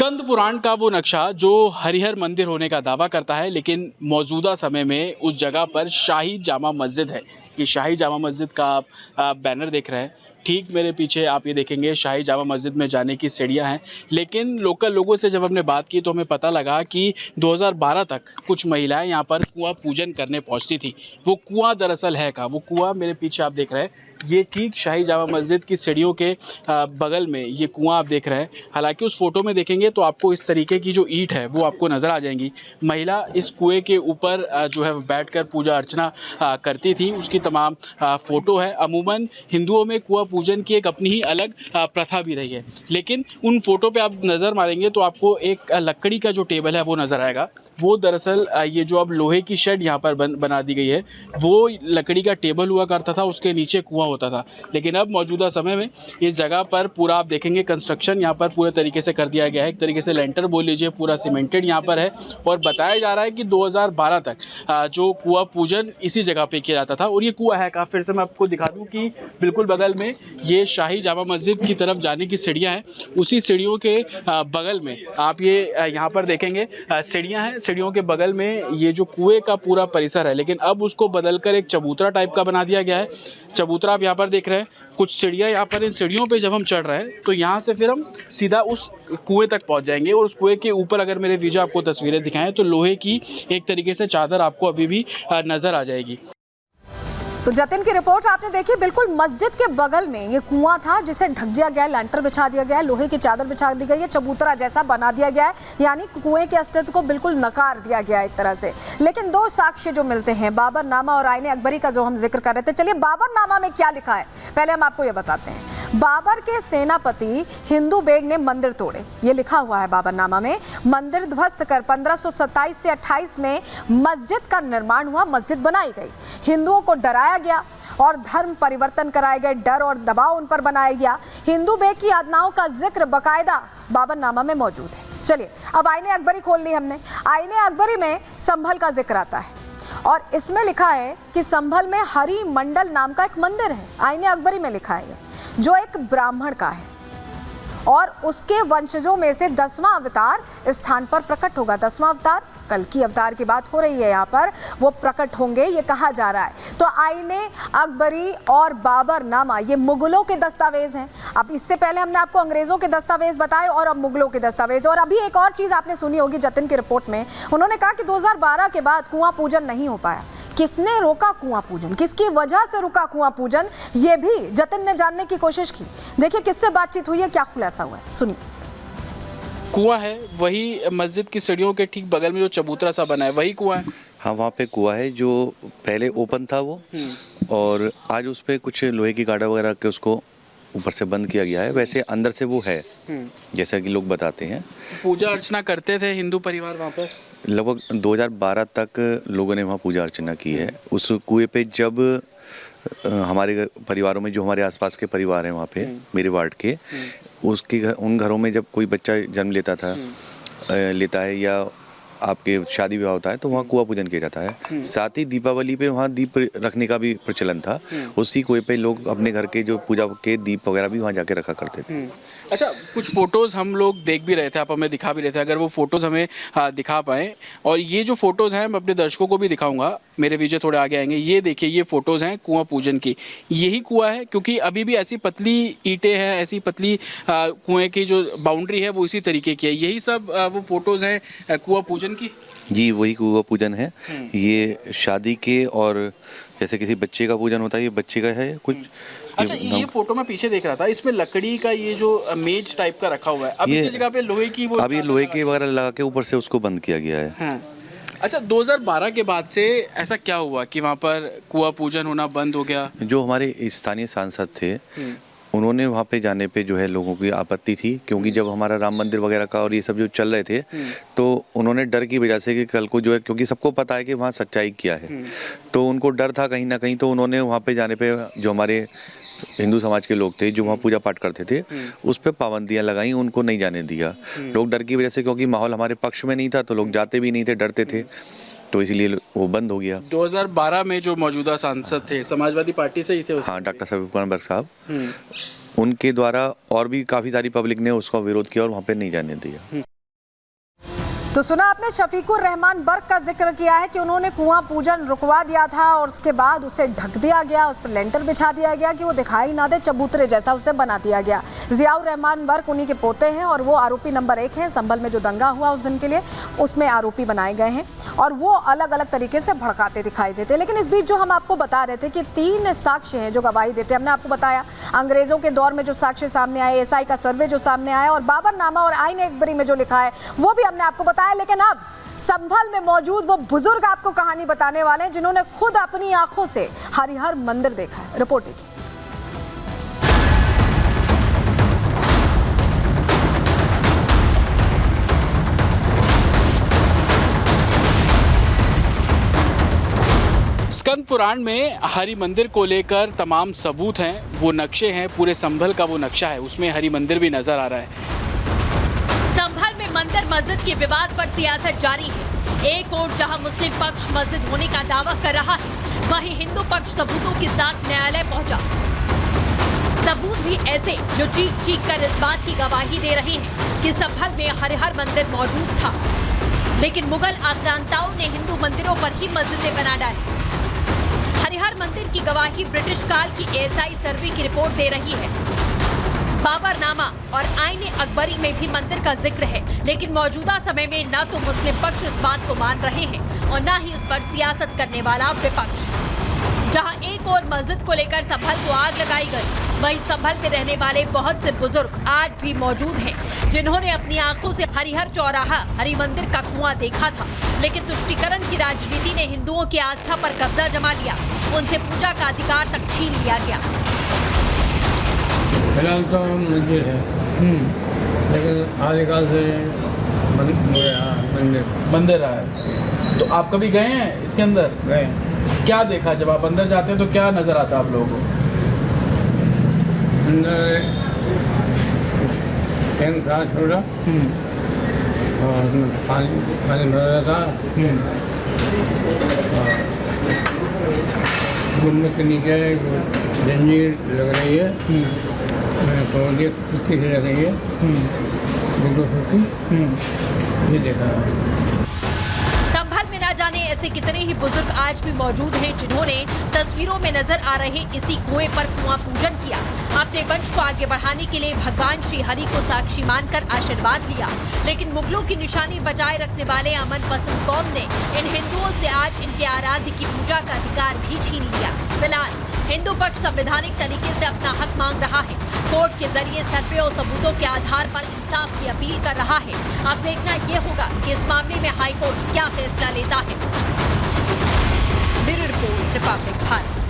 स्कंद पुराण का वो नक्शा जो हरिहर मंदिर होने का दावा करता है, लेकिन मौजूदा समय में उस जगह पर शाही जामा मस्जिद है। कि शाही जामा मस्जिद का आप बैनर देख रहे हैं। ठीक मेरे पीछे आप ये देखेंगे शाही जामा मस्जिद में जाने की सीढ़ियां हैं। लेकिन लोकल लोगों से जब हमने बात की तो हमें पता लगा कि 2012 तक कुछ महिलाएं यहाँ पर कुआं पूजन करने पहुंचती थी। वो कुआं दरअसल है कहाँ? वो कुआं मेरे पीछे आप देख रहे हैं, ये ठीक शाही जामा मस्जिद की सीढ़ियों के बगल में ये कुआं आप देख रहे हैं। हालांकि उस फोटो में देखेंगे तो आपको इस तरीके की जो ईंट है वो आपको नजर आ जाएंगी। महिला इस कुएं के ऊपर जो है बैठकर पूजा अर्चना करती थी, उसकी तमाम फोटो है। अमूमन हिंदुओं में कुआं पूजन की एक अपनी ही अलग प्रथा भी रही है, लेकिन उन फोटो पे आप नज़र मारेंगे तो आपको एक लकड़ी का जो टेबल है वो नज़र आएगा। वो दरअसल ये जो अब लोहे की शेड यहाँ पर बना दी गई है, वो लकड़ी का टेबल हुआ करता था, उसके नीचे कुआं होता था। लेकिन अब मौजूदा समय में इस जगह पर पूरा आप देखेंगे कंस्ट्रक्शन यहाँ पर पूरे तरीके से कर दिया गया है। एक तरीके से लेंटर बोल लीजिए, पूरा सीमेंटेड यहाँ पर है। और बताया जा रहा है कि 2012 तक जो कुआं पूजन इसी जगह पे किया जाता था। और ये कुआं है कहाँ? फिर से मैं आपको दिखा दूं कि बिल्कुल बगल में ये शाही जामा मस्जिद की तरफ जाने की सीढ़ियां हैं। उसी सीढ़ियों के बगल में आप ये यहाँ पर देखेंगे सीढ़ियां हैं। सीढ़ियों के बगल में ये जो कुएं का पूरा परिसर है, लेकिन अब उसको बदलकर एक चबूतरा टाइप का बना दिया गया है। चबूतरा आप यहाँ पर देख रहे हैं, कुछ सीढ़ियां यहाँ पर। इन सीढ़ियों पे जब हम चढ़ रहे हैं तो यहाँ से फिर हम सीधा उस कुएं तक पहुँच जाएंगे। और उस कुएं के ऊपर अगर मेरे वीडियो आपको तस्वीरें दिखाएं तो लोहे की एक तरीके से चादर आपको अभी भी नजर आ जाएगी। तो जतिन की रिपोर्ट आपने देखी। बिल्कुल मस्जिद के बगल में ये कुआं था जिसे ढक दिया गया है, लैंटर बिछा दिया गया है, लोहे की चादर बिछा दी गई है, चबूतरा जैसा बना दिया गया है, यानी कुएं के अस्तित्व को बिल्कुल नकार दिया गया है एक तरह से। लेकिन दो साक्ष्य जो मिलते हैं, बाबरनामा और आईने अकबरी का जो हम जिक्र कर रहे थे, चलिए बाबरनामा में क्या लिखा है पहले हम आपको ये बताते हैं। बाबर के सेनापति हिंदू बेग ने मंदिर तोड़े, ये लिखा हुआ है बाबरनामा में। मंदिर ध्वस्त कर 1527 से 28 में मस्जिद का निर्माण हुआ, मस्जिद बनाई गई। हिंदुओं को डराया गया और धर्म परिवर्तन कराए गए, डर और दबाव उन पर बनाया गया। हिंदू बेग की यातनाओं का जिक्र बाकायदा बाबरनामा में मौजूद है। चलिए अब आईने अकबरी खोल ली हमने। आईने अकबरी में संभल का जिक्र आता है और इसमें लिखा है कि संभल में हरि मंडल नाम का एक मंदिर है। आईने अकबरी में लिखा है जो एक ब्राह्मण का है और उसके वंशजों में से 10वां अवतार इस स्थान पर प्रकट होगा। 10वां अवतार, कल की अवतार की बात हो रही है यहाँ पर, वो प्रकट होंगे ये कहा जा रहा है। तो आईने अकबरी और बाबरनामा ये मुगलों के दस्तावेज हैं। अब इससे पहले हमने आपको अंग्रेजों के दस्तावेज बताए और अब मुगलों के दस्तावेज। और अभी एक और चीज आपने सुनी होगी जतिन की रिपोर्ट में, उन्होंने कहा कि 2012 के बाद कुआं पूजन नहीं हो पाया। किसने रोका कुआं पूजन, किसकी वजह से रुका कुआं पूजन, ये भी जतिन ने जानने की कोशिश की। देखिए किससे बातचीत हुई है, क्या खुलासा हुआ है, सुनिए। कुआं है वही मस्जिद की सीढ़ियों के ठीक बगल में जो चबूतरा सा बना है, वही कुआं है? हाँ, वहाँ पे कुआं है जो पहले ओपन था वो, और आज उस पे कुछ लोहे की गार्डर वगैरह के उसको ऊपर से बंद किया गया है। वैसे अंदर से वो है जैसा कि लोग बताते हैं। पूजा अर्चना करते थे हिंदू परिवार वहाँ पर? लगभग 2012 तक लोगों ने वहाँ पूजा अर्चना की है। उस कुएं पे जब हमारे परिवारों में जो हमारे आसपास के परिवार हैं वहाँ पे, मेरे वार्ड के, उन घरों में जब कोई बच्चा जन्म लेता है या आपके शादी विवाह होता है तो वहाँ कुआं पूजन किया जाता है। साथ ही दीपावली पे वहाँ दीप रखने का भी प्रचलन था। उसी कुएं पे लोग अपने घर के जो पूजा के दीप वगैरह भी वहाँ जाके रखा करते थे। अच्छा, कुछ फोटोज हम लोग देख भी रहे थे, आप हमें दिखा भी रहे थे। अगर वो फोटोज हमें दिखा पाए, और ये जो फोटोज हैं मैं अपने दर्शकों को भी दिखाऊंगा, मेरे विजय थोड़े आगे आएंगे। ये देखिए, ये फोटोज हैं कुआं पूजन की। यही कुआं है, क्योंकि अभी भी ऐसी पतली ईंटें हैं, ऐसी पतली कुएं की जो बाउंड्री है वो इसी तरीके की है। यही सब वो फोटोज हैं कुआं पूजन की? जी, वही कुआं पूजन है। ये शादी के और जैसे किसी बच्चे का पूजन होता है, ये बच्चे का है कुछ। अच्छा, ये फोटो मैं पीछे देख रहा था, इसमें लकड़ी का ये जो मेज टाइप का रखा हुआ है, अब इसी जगह पे लोहे की वो, अब ये लोहे के वगैरह लगा के ऊपर से उसको बंद किया गया है। हाँ। अच्छा, 2012 के बाद से ऐसा क्या हुआ कि वहाँ पर कुआं पूजन होना बंद हो गया? जो हमारे स्थानीय सांसद थे, उन्होंने वहाँ पे जाने पे जो है लोगों की आपत्ति थी, क्योंकि जब हमारा राम मंदिर वगैरह का और ये सब जो चल रहे थे, तो उन्होंने डर की वजह से कि कल को जो है, क्योंकि सबको पता है कि वहाँ सच्चाई क्या है, तो उनको डर था कहीं ना कहीं। तो उन्होंने वहाँ पे जाने पे जो हमारे हिंदू समाज के लोग थे जो वहाँ पूजा पाठ करते थे, उस पर पाबंदियां लगाई, उनको नहीं जाने दिया लोग डर की वजह से, क्योंकि माहौल हमारे पक्ष में नहीं था तो लोग जाते भी नहीं थे, डरते थे, तो इसलिए वो बंद हो गया। 2012 में जो मौजूदा सांसद थे समाजवादी पार्टी से ही थे? हाँ, डॉक्टर सफीकुर बर्ग साहब, उनके द्वारा और भी काफ़ी सारी पब्लिक ने उसका विरोध किया और वहाँ पे नहीं जाने दिया। तो सुना आपने शफीकुर रहमान बर्क का जिक्र किया है कि उन्होंने कुआं पूजन रुकवा दिया था और उसके बाद उसे ढक दिया गया, उस पर लेंटर बिछा दिया गया कि वो दिखाई ना दे, चबूतरे जैसा उसे बना दिया गया। जियाउर रहमान बर्क उन्हीं के पोते हैं और वो आरोपी नंबर 1 हैं। संभल में जो दंगा हुआ उस दिन के लिए उसमें आरोपी बनाए गए हैं और वो अलग अलग तरीके से भड़काते दिखाई देते हैं। लेकिन इस बीच जो हम आपको बता रहे थे कि 3 साक्ष्य हैं जो गवाही देते हैं। हमने आपको बताया अंग्रेजों के दौर में जो साक्ष्य सामने आए, SI का सर्वे जो सामने आया और बाबरनामा और आईन अकबरी में जो लिखा है वो भी हमने आपको बताया। लेकिन अब संभल में मौजूद वो बुजुर्ग आपको कहानी बताने वाले हैं जिन्होंने खुद अपनी आंखों से हरिहर मंदिर देखा है। रिपोर्ट देखिए। स्कंद पुराण में हरि मंदिर को लेकर तमाम सबूत हैं, वो नक्शे हैं, पूरे संभल का वो नक्शा है, उसमें हरि मंदिर भी नजर आ रहा है। संभल में मंदिर मस्जिद के विवाद पर सियासत जारी है। एक ओर जहां मुस्लिम पक्ष मस्जिद होने का दावा कर रहा है, वहीं हिंदू पक्ष सबूतों के साथ न्यायालय पहुंचा। सबूत भी ऐसे जो चीख चीख कर इस बात की गवाही दे रहे हैं कि संभल में हरिहर मंदिर मौजूद था, लेकिन मुगल आक्रांताओं ने हिंदू मंदिरों पर ही मस्जिदें बना डाली। हरिहर मंदिर की गवाही ब्रिटिश काल की SI सर्वे की रिपोर्ट दे रही है। बाबरनामा और आईन अकबरी में भी मंदिर का जिक्र है, लेकिन मौजूदा समय में न तो मुस्लिम पक्ष इस बात को मान रहे हैं और न ही इस पर सियासत करने वाला विपक्ष। जहां एक और मस्जिद को लेकर संभल को आग लगाई गई, वहीं संभल में रहने वाले बहुत से बुजुर्ग आज भी मौजूद हैं, जिन्होंने अपनी आंखों से हरिहर चौराहा हरि मंदिर का कुआं देखा था। लेकिन तुष्टीकरण की राजनीति ने हिंदुओं की आस्था पर कब्जा जमा लिया, उनसे पूजा का अधिकार तक छीन लिया गया। फिलहाल तो मंदिर है, लेकिन आदिकाल से मंदिर रहा है। तो आप कभी गए हैं इसके अंदर? गए। क्या देखा जब आप अंदर जाते हैं तो क्या नजर आता है आप लोगों को? अंदर टैंक था छोटा और उसमें पानी भरा था। गुम्बद के नीचे जंजीर लग रही है, कुत्ती से लग रही है, ये देखा। संभल में ना जाने ऐसे कितने ही बुजुर्ग आज भी मौजूद हैं, जिन्होंने तस्वीरों में नजर आ रहे इसी कुएं पर कुआं पूजन किया, अपने वंश को आगे बढ़ाने के लिए भगवान श्री हरि को साक्षी मानकर आशीर्वाद लिया। लेकिन मुगलों की निशानी बचाए रखने वाले अमन पसंद कौम ने इन हिंदुओं से आज इनके आराध्य की पूजा का अधिकार भी छीन लिया। फिलहाल हिंदू पक्ष संवैधानिक तरीके से अपना हक मांग रहा है, कोर्ट के जरिए सर्वे और सबूतों के आधार पर इंसाफ की अपील कर रहा है। अब देखना ये होगा कि इस मामले में हाईकोर्ट क्या फैसला लेता है। Bureau report, Republic Bharat.